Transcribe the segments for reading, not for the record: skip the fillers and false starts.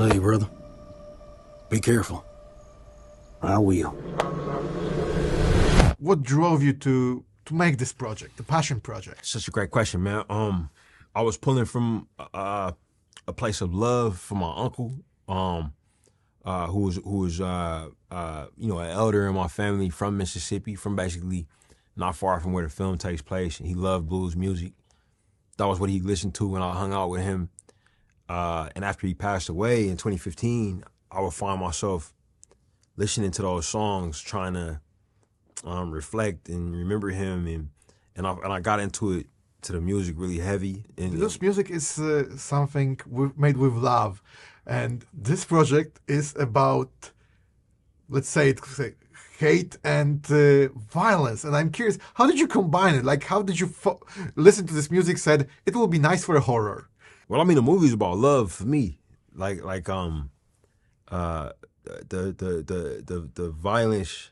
Love you, brother. Be careful. I will. What drove you to make this project, the passion project? Such a great question, man. I was pulling from a place of love for my uncle, who was an elder in my family from Mississippi, from basically not far from where the film takes place, and he loved blues music. That was what he listened to when I hung out with him. And after he passed away in 2015, I would find myself listening to those songs, trying to reflect and remember him, and I got into it, to the music, really heavy. And blues music is something made with love, and this project is about, let's say, hate and violence. And I'm curious, how did you combine it? Like, how did you listen to this music? Said it will be nice for a horror. Well, I mean, the movie's about love for me. The violence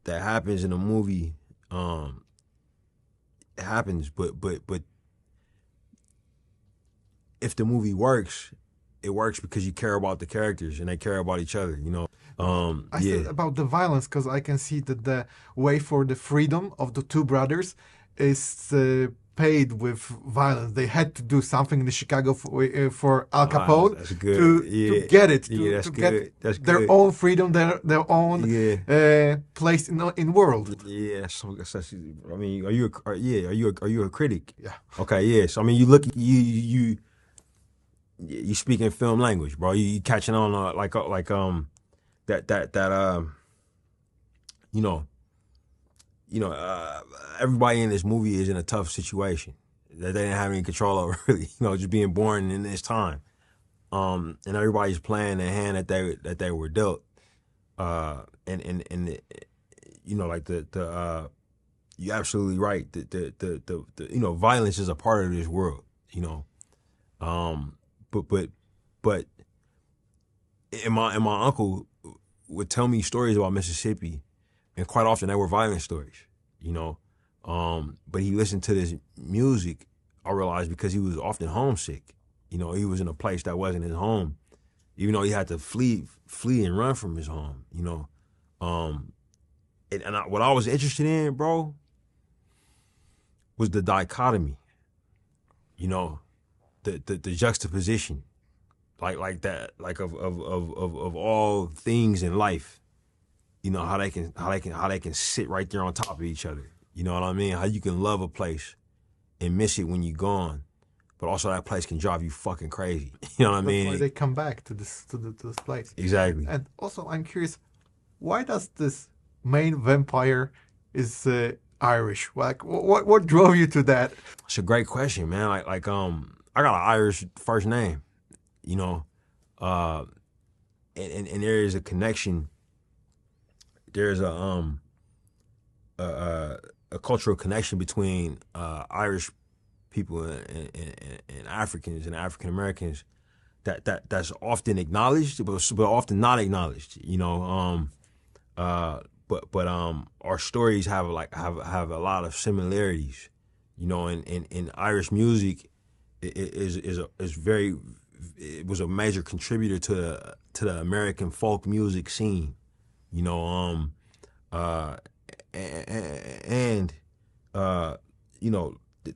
that happens in the movie, it happens, but if the movie works, it works because you care about the characters and they care about each other, you know. I said about the violence because I can see that the way for the freedom of the two brothers is paid with violence. They had to do something in the Chicago for Al Capone to get it, to get their own freedom, their own place in world. Yeah, so I mean, are you a critic? Yeah. Okay, yeah. So I mean, you look, you speak in film language, bro. You catching on everybody in this movie is in a tough situation that they didn't have any control over, really. Just being born in this time, and everybody's playing the hand that they were dealt. You're absolutely right. The violence is a part of this world. But and my uncle would tell me stories about Mississippi, and quite often they were violent stories, but he listened to this music, I realized, because he was often homesick. He was in a place that wasn't his home, even though he had to flee and run from his home, what I was interested in, bro, was the dichotomy, the juxtaposition, like that, like of all things in life, how they can sit right there on top of each other. You know what I mean? How you can love a place and miss it when you're gone, but also that place can drive you fucking crazy. You know what I mean? That's why they come back to this place. Exactly. And also, I'm curious, why does this main vampire is Irish? Like, what drove you to that? It's a great question, man. I got an Irish first name, and there is a connection. There's a cultural connection between Irish people and Africans and African Americans that's often acknowledged, but often not acknowledged. But our stories have a lot of similarities. And Irish music it was a major contributor to the American folk music scene.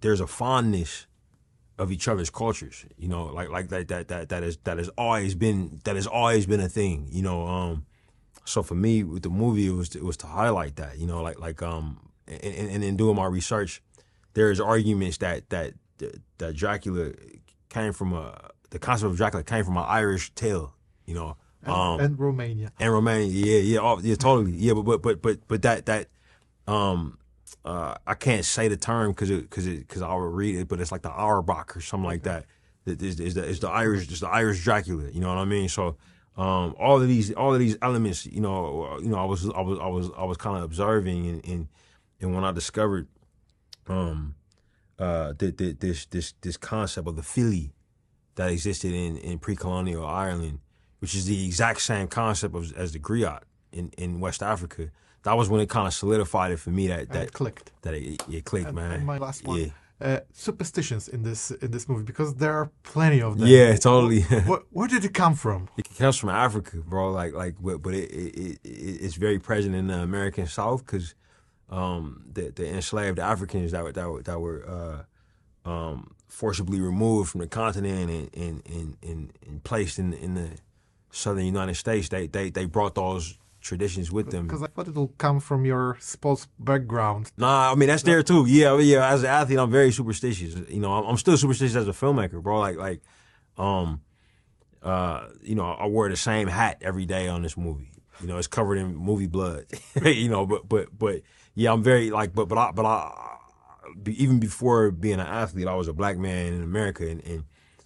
There's a fondness of each other's cultures, that has always been a thing, So for me, with the movie, it was to highlight that, and in doing my research, there's arguments that Dracula came from the concept of Dracula came from an Irish tale, and Romania. And Romania, yeah, totally, yeah. But that I can't say the term because I will read it, but it's like the Auerbach or something like that. It's the Irish Dracula. You know what I mean? So all of these elements, I was kind of observing, and when I discovered this concept of the Philly that existed in pre-colonial Ireland, which is the exact same concept as the griot in West Africa. That was when it kind of solidified it for me that clicked. That it clicked, man. And my last one. Yeah. superstitions in this movie, because there are plenty of them. Yeah, totally. Where did it come from? It comes from Africa, bro. But it's very present in the American South because the enslaved Africans that were forcibly removed from the continent and placed in the southern United States, they brought those traditions with them. Because I thought it will come from your sports background. Nah, I mean that's there too. Yeah, as an athlete, I'm very superstitious. You know, I'm still superstitious as a filmmaker, bro. You know, I wore the same hat every day on this movie. You know, it's covered in movie blood. You know, but yeah, I'm very even before being an athlete, I was a black man in America, and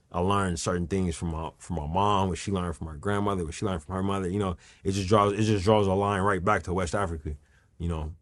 I learned certain things from my mom, what she learned from her grandmother, what she learned from her mother. You know, it just draws a line right back to West Africa. You know,